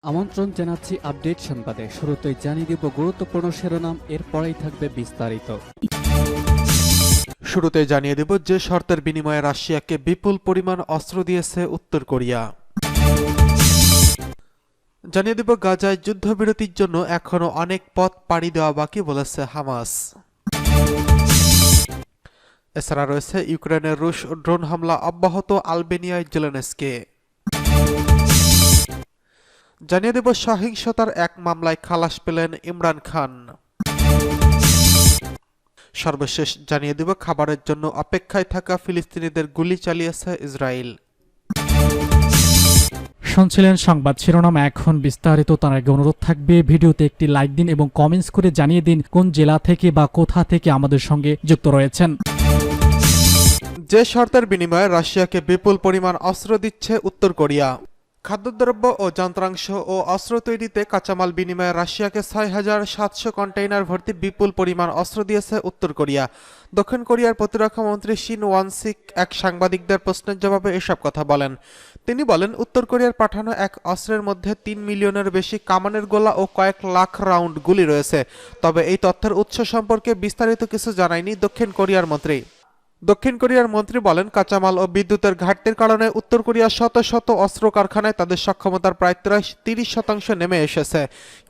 আমন্ত্রণ জানাচ্ছি আপডেট সংবাদে। শুরুতেই জানিয়ে দিব গুরুত্বপূর্ণ শিরোনাম, এরপরেই থাকবে বিস্তারিত। শুরুতে জানিয়ে দেব যে শর্তের বিনিময়ে রাশিয়াকে বিপুল পরিমাণ অস্ত্র দিয়েছে উত্তর কোরিয়া। জানিয়ে দেব গাজায় যুদ্ধবিরতির জন্য এখনও অনেক পথ পাড়ি দেওয়া বাকি বলেছে হামাস। এছাড়া রয়েছে ইউক্রেনের রুশ ড্রোন হামলা অব্যাহত, আলবেনিয়ায় জেলেনস্কি। জানিয়ে দেব সহিংসতার এক মামলায় খালাস পেলেন ইমরান খান। সর্বশেষ জানিয়ে দেব খাবারের জন্য অপেক্ষায় থাকা ফিলিস্তিনিদের গুলি চালিয়েছে ইসরায়েল। শুনছিলেন সংবাদ শিরোনাম, এখন বিস্তারিত। তার আগে অনুরোধ থাকবে ভিডিওতে একটি লাইক দিন এবং কমেন্টস করে জানিয়ে দিন কোন জেলা থেকে বা কোথা থেকে আমাদের সঙ্গে যুক্ত রয়েছেন। যে শর্তের বিনিময়ে রাশিয়াকে বিপুল পরিমাণ অস্ত্র দিচ্ছে উত্তর কোরিয়া। খাদ্যদ্রব্য ও যন্ত্রাংশ ও অস্ত্র তৈরিতে কাঁচামাল বিনিময়ে রাশিয়াকে ৬,৭০০ কন্টেইনার ভর্তি বিপুল পরিমাণ অস্ত্র দিয়েছে উত্তর কোরিয়া। দক্ষিণ কোরিয়ার প্রতিরক্ষা মন্ত্রী শিন ওয়ানসিক এক সাংবাদিকদের প্রশ্নের জবাবে এসব কথা বলেন। তিনি বলেন, উত্তর কোরিয়ার পাঠানো এক অস্ত্রের মধ্যে ৩ মিলিয়নের বেশি কামানের গোলা ও কয়েক লাখ রাউন্ড গুলি রয়েছে। তবে এই তথ্যের উৎস সম্পর্কে বিস্তারিত কিছু জানায়নি দক্ষিণ কোরিয়ার মন্ত্রী। দক্ষিণ কোরিয়ার মন্ত্রী বলেন, কাঁচামাল ও বিদ্যুতের ঘাটতির কারণে উত্তর কোরিয়া শত শত অস্ত্র কারখানায় তাদের সক্ষমতার প্রায় ৩০% নেমে এসেছে।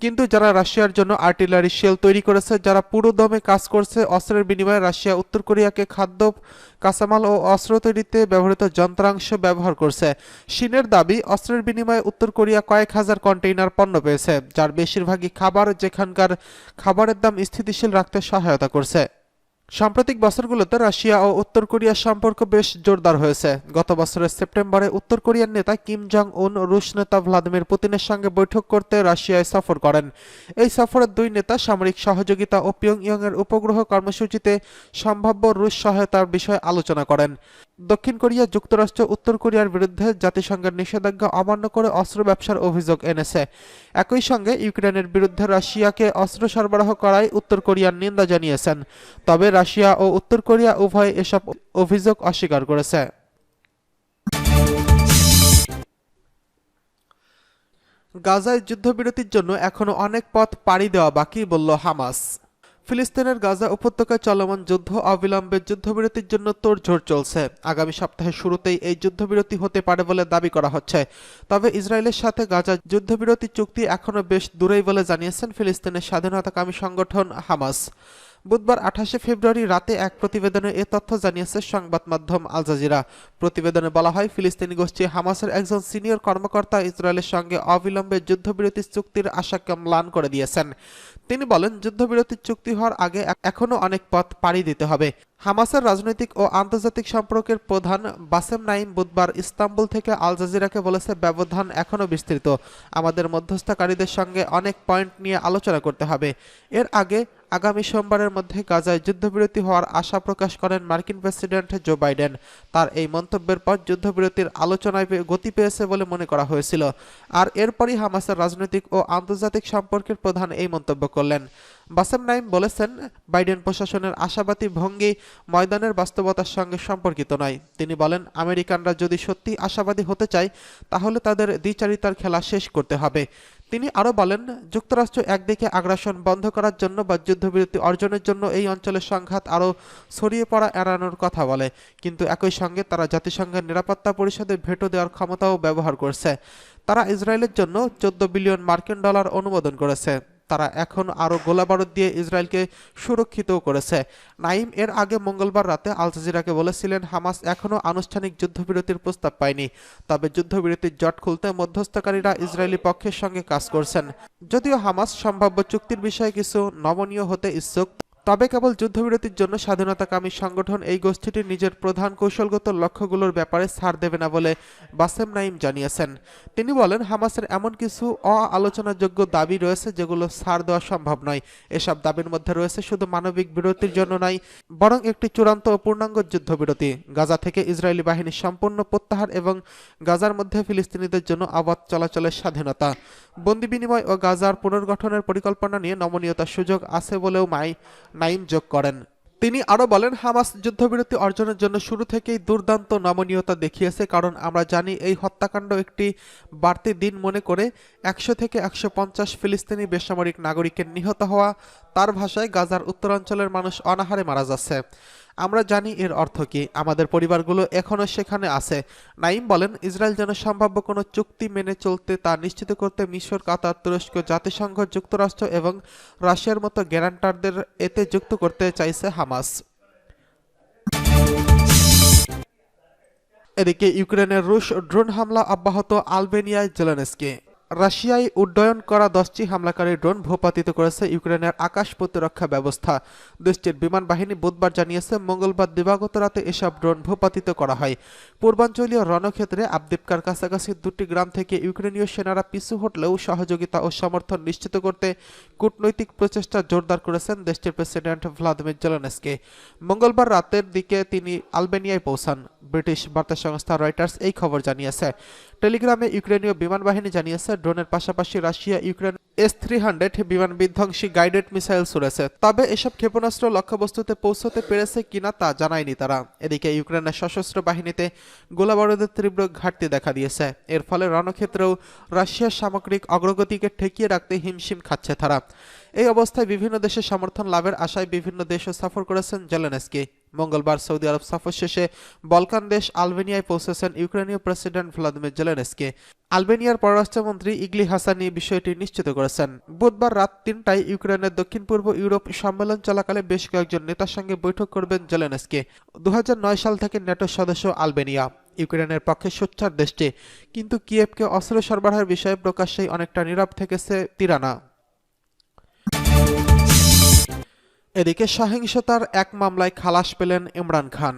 কিন্তু যারা রাশিয়ার জন্য আর্টিলারি শেল তৈরি করেছে, যারা পুরোদমে কাজ করছে, অস্ত্রের বিনিময়ে রাশিয়া উত্তর কোরিয়াকে খাদ্য, কাঁচামাল ও অস্ত্র তৈরিতে ব্যবহৃত যন্ত্রাংশ ব্যবহার করছে। চীনের দাবি, অস্ত্রের বিনিময়ে উত্তর কোরিয়া কয়েক হাজার কন্টেইনার পণ্য পেয়েছে, যার বেশিরভাগই খাবার, যেখানকার খাবারের দাম স্থিতিশীল রাখতে সহায়তা করছে। সাম্প্রতিক বছরগুলোতে রাশিয়া ও উত্তর কোরিয়ার সম্পর্ক বেশ জোরদার হয়েছে। গত বছরের সেপ্টেম্বরে উত্তর কোরিয়ার নেতা কিম জং উন রুশ নেতা ভ্লাদিমির পুতিনের সঙ্গে বৈঠক করতে রাশিয়ায় সফর করেন। এই সফরে দুই নেতা সামরিক সহযোগিতা ও পিয়ংইয়ংয়ের উপগ্রহ কর্মসূচিতে সম্ভাব্য রুশ সহায়তার বিষয়ে আলোচনা করেন। দক্ষিণ কোরিয়া যুক্তরাষ্ট্র উত্তর কোরিয়ার বিরুদ্ধে জাতিসংঘের নিষেধাজ্ঞা অমান্য করে অস্ত্র ব্যবসার অভিযোগ এনেছে। একই সঙ্গে ইউক্রেনের বিরুদ্ধে রাশিয়াকে অস্ত্র সরবরাহ করায় উত্তর কোরিয়ার নিন্দা জানিয়েছেন। তবে রাশিয়া ও উত্তর কোরিয়া উভয় এসব অভিযোগ অস্বীকার করেছে। গাজায় যুদ্ধবিরতির জন্য এখনও অনেক পথ পাড়ি দেওয়া বাকি বলল হামাস। ফিলিস্তিনের গাজা উপত্যকায় চলমান যুদ্ধ অবিলম্বে যুদ্ধবিরতির জন্য তোড়জোড় চলছে। আগামী সপ্তাহের শুরুতেই এই যুদ্ধবিরতি হতে পারে বলে দাবি করা হচ্ছে। তবে ইসরায়েলের সাথে গাজা যুদ্ধবিরতি চুক্তি এখনও বেশ দূরেই বলে জানিয়েছেন ফিলিস্তিনের স্বাধীনতাকামী সংগঠন হামাস। বুধবার ২৮ ফেব্রুয়ারি রাতে এক প্রতিবেদনে এ তথ্য জানিয়েছে সংবাদ মাধ্যম আল জাজিরা। প্রতিবেদনে বলা হয়, ফিলিস্তিনি গোষ্ঠী হামাসের একজন সিনিয়র কর্মকর্তা ইসরায়েলের সঙ্গে অবিলম্বে যুদ্ধবিরতি চুক্তির আশাকে ম্লান করে দিয়েছেন। তিনি বলেন, যুদ্ধবিরতির চুক্তি হওয়ার আগে এখনও অনেক পথ পাড়ি দিতে হবে। হামাসের রাজনৈতিক ও আন্তর্জাতিক সম্পর্কের প্রধান বাসেম নাইম বুধবার ইস্তাম্বুল থেকে আল জাজিরাকে বলেছে, ব্যবধান এখনও বিস্তৃত। আমাদের মধ্যস্থতাকারীদের সঙ্গে অনেক পয়েন্ট নিয়ে আলোচনা করতে হবে। এর আগে আগামী সোমবারের মধ্যে গাজায় যুদ্ধবিরতি হওয়ার আশা প্রকাশ করেন মার্কিন প্রেসিডেন্ট জো বাইডেন। তার এই মন্তব্যের পর যুদ্ধবিরতির আলোচনায় গতি পেয়েছে বলে মনে করা হয়েছিল। আর এরপরই হামাসের রাজনৈতিক ও আন্তর্জাতিক সম্পর্কের প্রধান এই মন্তব্য করলেন। বাসেম নাইম বলেছেন, বাইডেন প্রশাসনের আশাবাদী ভঙ্গি ময়দানের বাস্তবতার সঙ্গে সম্পর্কিত নয়। তিনি বলেন, আমেরিকানরা যদি সত্যি আশাবাদী হতে চায়, তাহলে তাদের দ্বিচারিতার খেলা শেষ করতে হবে। তিনি আরও বলেন, যুক্তরাষ্ট্র একদিকে আগ্রাসন বন্ধ করার জন্য বা যুদ্ধবিরতি অর্জনের জন্য এই অঞ্চলের সংঘাত আরও ছড়িয়ে পড়া এড়ানোর কথা বলে, কিন্তু একই সঙ্গে তারা জাতিসংঘের নিরাপত্তা পরিষদে ভেটো দেওয়ার ক্ষমতাও ব্যবহার করছে। তারা ইসরায়েলের জন্য $14 বিলিয়ন অনুমোদন করেছে। তারা এখন আরও গোলাবারুদ দিয়ে ইসরায়েলকে সুরক্ষিতও করেছে। নাইম এর আগে মঙ্গলবার রাতে আল জাজিরাকে বলেছিলেন, হামাস এখনও আনুষ্ঠানিক যুদ্ধবিরতির প্রস্তাব পায়নি। তবে যুদ্ধবিরতির জট খুলতে মধ্যস্থতাকারীরা ইসরায়েলি পক্ষের সঙ্গে কাজ করছেন। যদিও হামাস সম্ভাব্য চুক্তির বিষয়ে কিছু নমনীয় হতে ইচ্ছুক, তবে কেবল যুদ্ধবিরতির জন্য স্বাধীনতাকামী সংগঠন এই গোষ্ঠীটির নিজের প্রধান কৌশলগত লক্ষ্যগুলোর ব্যাপারে ছাড় দেবে না বলে বাসেম নাইম জানিয়েছেন। তিনি বলেন, হামাসের এমন কিছু অআলোচনাযোগ্য দাবি রয়েছে যেগুলো ছাড় দেওয়া সম্ভব নয়। এসব দাবির মধ্যে রয়েছে শুধু মানবিক বিরতির জন্য নয়, বরং একটি চূড়ান্ত ও পূর্ণাঙ্গ যুদ্ধবিরতি, গাজা থেকে ইসরায়েলি বাহিনীর সম্পূর্ণ প্রত্যাহার এবং গাজার মধ্যে ফিলিস্তিনিদের জন্য অবাধ চলাচলের স্বাধীনতা, বন্দি বিনিময় ও গাজার পুনর্গঠনের পরিকল্পনা নিয়ে নমনীয়তার সুযোগ আছে বলেও নাইম যোগ করেন। তিনি আরও বলেন, হামাস যুদ্ধবিরতি অর্জনের জন্য শুরু থেকেই দুর্দান্ত নমনীয়তা দেখিয়েছে, কারণ আমরা জানি এই হত্যাকাণ্ড একটি বাড়তি দিন মনে করে 100 থেকে 150 ফিলিস্তিনি বেসামরিক নাগরিকের নিহত হওয়া। তার ভাষায়, গাজার উত্তরাঞ্চলের মানুষ অনাহারে মারা যাচ্ছে। আমরা জানি এর অর্থ কী, আমাদের পরিবারগুলো এখনও সেখানে আছে। নাইম বলেন, ইসরায়েল যেন সম্ভাব্য কোনো চুক্তি মেনে চলতে তা নিশ্চিত করতে মিশর, কাতার, তুরস্ক, জাতিসংঘ, যুক্তরাষ্ট্র এবং রাশিয়ার মতো গ্যারান্টারদের এতে যুক্ত করতে চাইছে হামাস। এদিকে ইউক্রেনের রুশ ড্রোন হামলা অব্যাহত, আলবেনিয়ায় জেলেনস্কি। রাশিয়ায় উড্ডয়ন করা 10টি হামলাকারী ড্রোন ভূপাতিত করেছে ইউক্রেনের আকাশ প্রতিরক্ষা ব্যবস্থা। দেশটির বিমান বাহিনী বুধবার জানিয়েছে, মঙ্গলবার দিবাগত রাতে এসব ড্রোন ভূপাতিত করা হয়। পূর্বাঞ্চলীয় রণক্ষেত্রে আবদিপকার কাছাকাছি 2টি গ্রাম থেকে ইউক্রেনীয় সেনারা পিছু হটলেও সহযোগিতা ও সমর্থন নিশ্চিত করতে কূটনৈতিক প্রচেষ্টা জোরদার করেছেন দেশটির প্রেসিডেন্ট ভ্লাদিমির জেলেনস্কি। মঙ্গলবার রাতের দিকে তিনি আলবেনিয়ায় পৌঁছান। ব্রিটিশ বার্তা সংস্থা রয়টার্স এই খবর জানিয়েছে। টেলিগ্রামে ইউক্রেনীয় বিমান বাহিনী জানিয়েছে, ড্রোনের পাশাপাশি রাশিয়া ইউক্রেন S-300 বিমান বিধ্বংসী গাইডেড মিসাইল ছুড়েছে, তবে এসব ক্ষেপণাস্ত্র লক্ষ্যবস্তুতে পৌঁছতে পেরেছে কিনা তা জানায়নি তারা। এদিকে ইউক্রেনের সশস্ত্র বাহিনীতে গোলাবারুদের তীব্র ঘাটতি দেখা দিয়েছে। এর ফলে রণক্ষেত্রেও রাশিয়ার সামগ্রিক অগ্রগতিকে ঠেকিয়ে রাখতে হিমশিম খাচ্ছে তারা। এই অবস্থায় বিভিন্ন দেশের সমর্থন লাভের আশায় বিভিন্ন দেশও সফর করেছেন জেলেনস্কি। মঙ্গলবার সৌদি আরব সফর শেষে বলকান দেশ আলবেনিয়ায় পৌঁছেছেন ইউক্রেনীয় প্রেসিডেন্ট ভ্লাদিমির জেলেনস্কি। আলবেনিয়ার পররাষ্ট্রমন্ত্রী ইগলি হাসানি বিষয়টি নিশ্চিত করেছেন। বুধবার রাত 3টায় ইউক্রেনের দক্ষিণ পূর্ব ইউরোপ সম্মেলন চলাকালে বেশ কয়েকজন নেতার সঙ্গে বৈঠক করবেন জেলেনস্কি। 2009 সাল থেকে ন্যাটোর সদস্য আলবেনিয়া। ইউক্রেনের পক্ষে সোচ্চার দেশটি, কিন্তু কিয়েভকে অস্ত্র সরবরাহের বিষয়ে প্রকাশ্যেই অনেকটা নীরব থেকেছে তিরানা। এদিকে সহিংসতার এক মামলায় খালাস পেলেন ইমরান খান।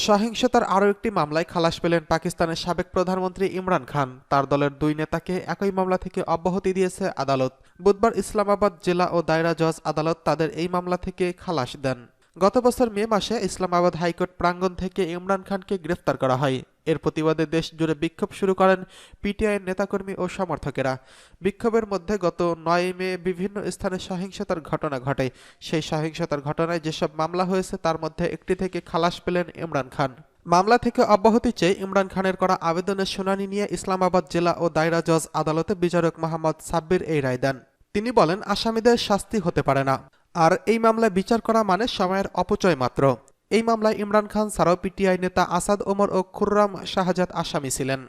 সহিংসতার আরও একটি মামলায় খালাস পেলেন পাকিস্তানের সাবেক প্রধানমন্ত্রী ইমরান খান। তার দলের 2 নেতাকে একই মামলা থেকে অব্যাহতি দিয়েছে আদালত। বুধবার ইসলামাবাদ জেলা ও দায়রা জজ আদালত তাদের এই মামলা থেকে খালাস দেন। গত বছর মে মাসে ইসলামাবাদ হাইকোর্ট প্রাঙ্গণ থেকে ইমরান খানকে গ্রেফতার করা হয়। এর প্রতিবাদে দেশ জুড়ে বিক্ষোভ শুরু করেন পিটিআইয়ের নেতাকর্মী ও সমর্থকেরা। বিক্ষোভের মধ্যে গত 9 মে বিভিন্ন স্থানে সহিংসতার ঘটনা ঘটে। সেই সহিংসতার ঘটনায় যেসব মামলা হয়েছে তার মধ্যে একটি থেকে খালাস পেলেন ইমরান খান। মামলা থেকে অব্যাহতি চেয়ে ইমরান খানের করা আবেদনের শুনানি নিয়ে ইসলামাবাদ জেলা ও দায়রা জজ আদালতে বিচারক মোহাম্মদ সাব্বির এই রায় দেন। তিনি বলেন, আসামিদের শাস্তি হতে পারে না, আর এই মামলায় বিচার করা মানে সময়ের অপচয় মাত্র। এই মামলায় ইমরান খান ছাড়াও পিটিআই নেতা আসাদ ওমর ও খুররাম শাহজাদ আসামি ছিলেন।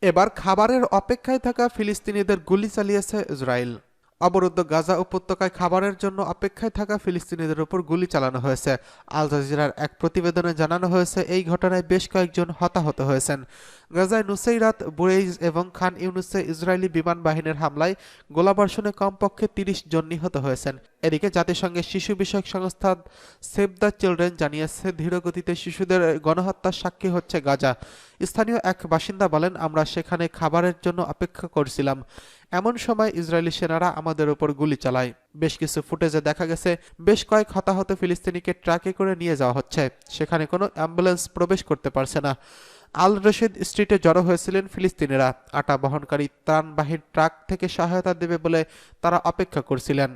এবার খাবারের অপেক্ষায় থাকা ফিলিস্তিনিদের গুলি চালিয়েছে ইসরায়েল। অবরুদ্ধ গাজা উপত্যকায় খাবারের জন্য অপেক্ষায় থাকা ফিলিস্তিনিদের উপর গুলি চালানো হয়েছে। আল জাজিরার এক প্রতিবেদনে জানানো হয়েছে, এই ঘটনায় বেশ কয়েকজন হতাহত হয়েছেন। গাজায় নুসৈরাত, বুরেইজ এবং খান ইউনুসে ইসরায়েলি বিমান বাহিনীর হামলায় গোলাবর্ষণে কমপক্ষে 30 জন নিহত হয়েছেন। এদিকে জাতিসংঘের শিশু বিষয়ক সংস্থা সেভ দ্য চিলড্রেন জানিয়েছে, ধীরগতিতে শিশুদের গণহত্যার সাক্ষী হচ্ছে গাজা। স্থানীয় এক বাসিন্দা বলেন, আমরা সেখানে খাবারের জন্য অপেক্ষা করছিলাম, এমন সময় ইসরায়েলি সেনারা আমাদের উপর গুলি চালায়। বেশ কিছু ফুটেজে দেখা গেছে বেশ কয়েক হতাহত ফিলিস্তিনিকে ট্রাকে করে নিয়ে যাওয়া হচ্ছে। সেখানে কোনো অ্যাম্বুলেন্স প্রবেশ করতে পারছে না। আল রশিদ স্ট্রিটে জড়ো হয়েছিলেন ফিলিস্তিনিরা। আটা বহনকারী ত্রাণবাহী ট্রাক থেকে সহায়তা দেবে বলে তারা অপেক্ষা করছিলেন।